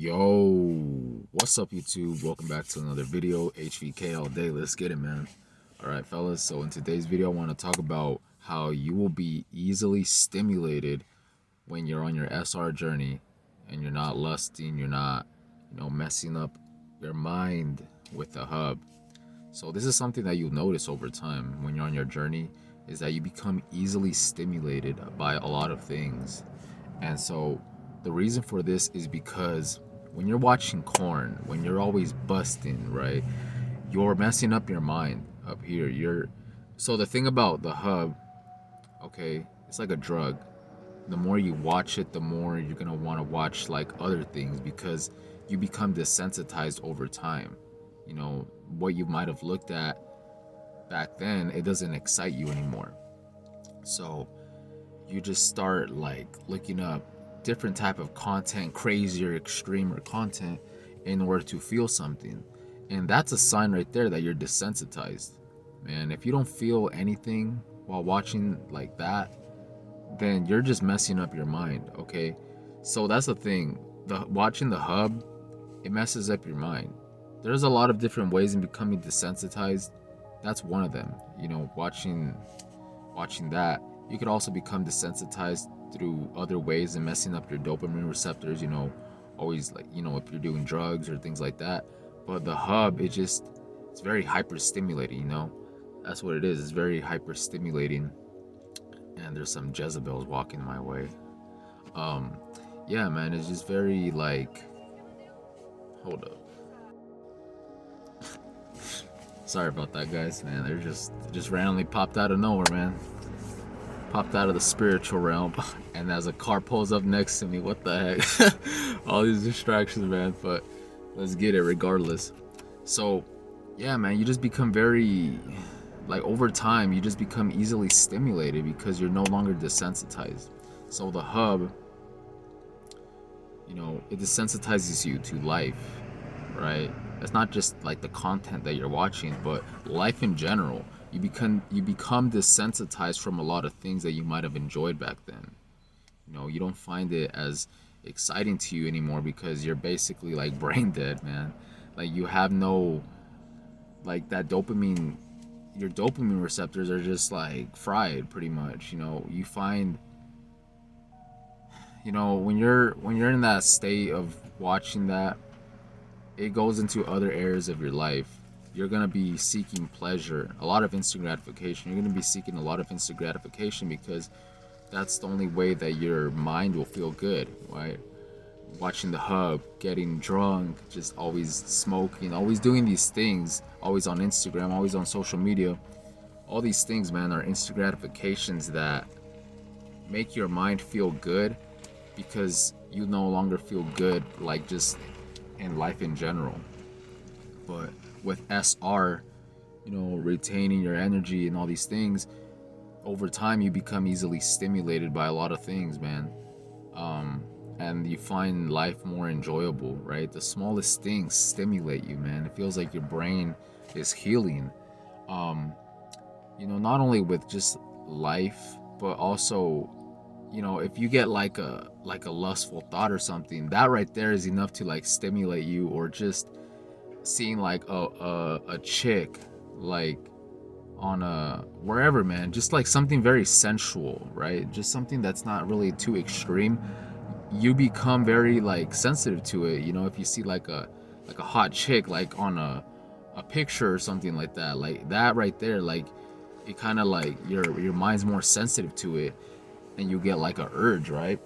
Yo, what's up YouTube? Welcome back to another video. HVK all day. Let's get it, man. Alright fellas, so in today's video I want to talk about how you will be easily stimulated when you're on your SR journey and you're not lusting, you're not, messing up your mind with the hub. So this is something that you'll notice over time when you're on your journey, is that you become easily stimulated by a lot of things. And so the reason for this is because when you're watching corn, when you're always busting, right, you're messing up your mind up here. So the thing about the hub, okay, it's like a drug. The more you watch it, the more you're gonna want to watch like other things, because you become desensitized over time. What you might have looked at back then, it doesn't excite you anymore. So you just start like looking up different type of content, crazier, extremer content, in order to feel something. And that's a sign right there that you're desensitized, man. If you don't feel anything while watching like that, then you're just messing up your mind. Okay, so that's the thing. Watching the hub, it messes up your mind. There's a lot of different ways in becoming desensitized. That's one of them. Watching that, you could also become desensitized through other ways and messing up your dopamine receptors, always like, if you're doing drugs or things like that. But the hub, it's very hyper stimulating, That's what it is. It's very hyper stimulating. And there's some Jezebels walking my way. Yeah, man, it's just very like, hold up. Sorry about that, guys, man. They're just randomly popped out of nowhere, man. Popped out of the spiritual realm, and as a car pulls up next to me, what the heck? All these distractions, man. But let's get it regardless. So yeah, man, you just become very, like, over time you just become easily stimulated because you're no longer desensitized. So the hub, it desensitizes you to life, right? It's not just like the content that you're watching, but life in general. You become desensitized from a lot of things that you might have enjoyed back then. You don't find it as exciting to you anymore because you're basically like brain dead, man. Like, you have no, like, that dopamine, your dopamine receptors are just like fried pretty much. You find, when you're in that state of watching that, it goes into other areas of your life. You're gonna be seeking pleasure, a lot of instant gratification. You're gonna be seeking a lot of instant gratification because that's the only way that your mind will feel good, right? Watching the hub, getting drunk, just always smoking, always doing these things, always on Instagram, always on social media. All these things, man, are instant gratifications that make your mind feel good because you no longer feel good, like, just in life in general. But with SR, retaining your energy and all these things, over time you become easily stimulated by a lot of things, man. And you find life more enjoyable, right? The smallest things stimulate you, man. It feels like your brain is healing. Not only with just life, but also, if you get like a lustful thought or something, that right there is enough to like stimulate you. Or just seeing like a chick, like, on a wherever, man, just like something very sensual, right? Just something that's not really too extreme. You become very like sensitive to it. If you see like a hot chick, like on a picture or something like that right there, like, it kind of like your mind's more sensitive to it, and you get like a urge, right?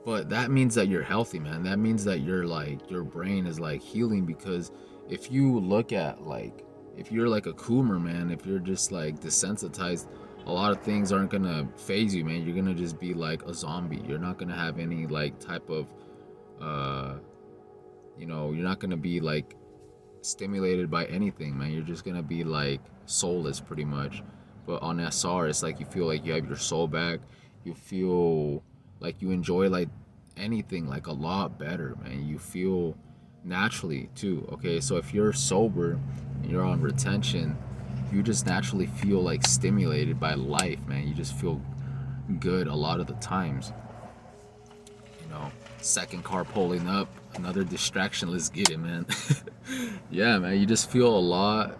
But that means that you're healthy, man. That means that you're like, your brain is like healing. Because if you look at, like, if you're like a coomer, man, if you're just like desensitized, a lot of things aren't gonna phase you, man. You're gonna just be like a zombie. You're not gonna have any like type of you're not gonna be like stimulated by anything, man. You're just gonna be like soulless pretty much. But on SR, it's like you feel like you have your soul back. You feel like you enjoy like anything like a lot better, man. You feel naturally too. Okay, so if you're sober and you're on retention, you just naturally feel like stimulated by life, man. You just feel good a lot of the times, you know second car pulling up, another distraction. Let's get it, man. Yeah, man, you just feel a lot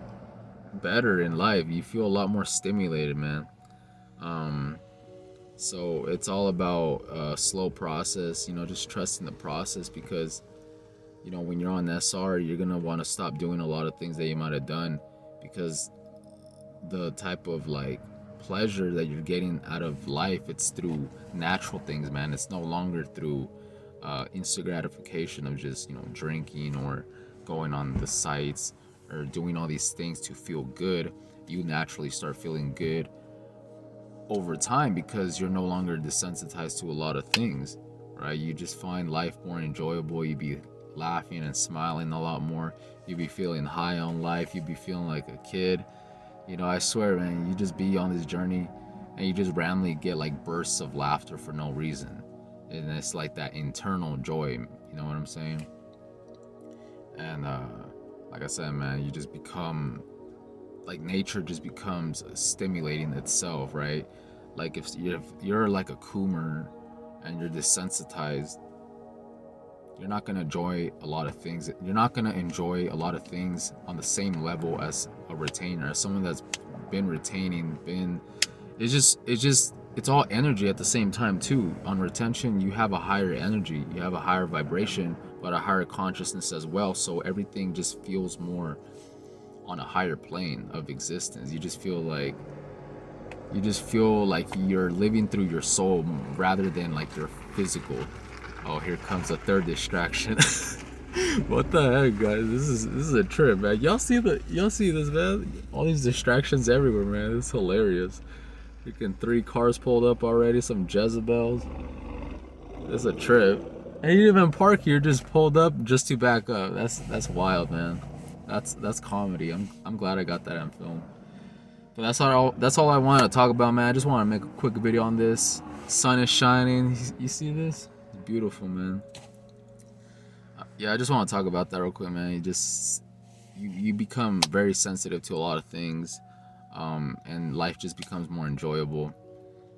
better in life. You feel a lot more stimulated, man. um so it's all about slow process, just trusting the process, because when you're on SR, you're gonna want to stop doing a lot of things that you might have done, because the type of like pleasure that you're getting out of life, it's through natural things, man. It's no longer through instant gratification of just drinking or going on the sites or doing all these things to feel good. You naturally start feeling good over time because you're no longer desensitized to a lot of things, right? You just find life more enjoyable. You be laughing and smiling a lot more. You be feeling high on life. You be feeling like a kid. I swear, man, you just be on this journey and you just randomly get like bursts of laughter for no reason. And it's like that internal joy, you know what I'm saying? And like I said, man, you just become like nature just becomes stimulating itself, right? Like if you're like a coomer and you're desensitized, you're not gonna enjoy a lot of things. You're not gonna enjoy a lot of things on the same level as a retainer, as someone that's been retaining. It's all energy at the same time too. On retention, you have a higher energy, you have a higher vibration, but a higher consciousness as well. So everything just feels more on a higher plane of existence. You just feel like you're living through your soul rather than like your physical. Oh, here comes a third distraction. What the heck, guys? This is a trip, man. Y'all see this, man? All these distractions everywhere, man. It's hilarious. Freaking 3 cars pulled up already. Some Jezebels. It's a trip. And you didn't even park here. Just pulled up just to back up. That's wild, man. That's comedy. I'm glad I got that on film. But that's all I wanted to talk about, man. I just want to make a quick video on this. Sun is shining. You see this? It's beautiful, man. Yeah, I just want to talk about that real quick, man. You become very sensitive to a lot of things, and life just becomes more enjoyable.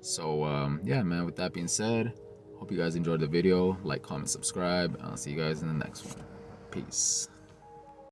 So yeah, man. With that being said, hope you guys enjoyed the video. Like, comment, subscribe. I'll see you guys in the next one. Peace.